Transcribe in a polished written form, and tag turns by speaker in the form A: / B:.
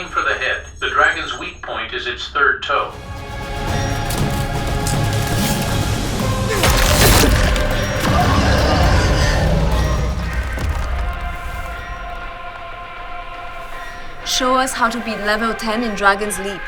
A: Aim for the head. The dragon's weak point is its third toe.
B: Show us how to beat level 10 in Dragon's Leap.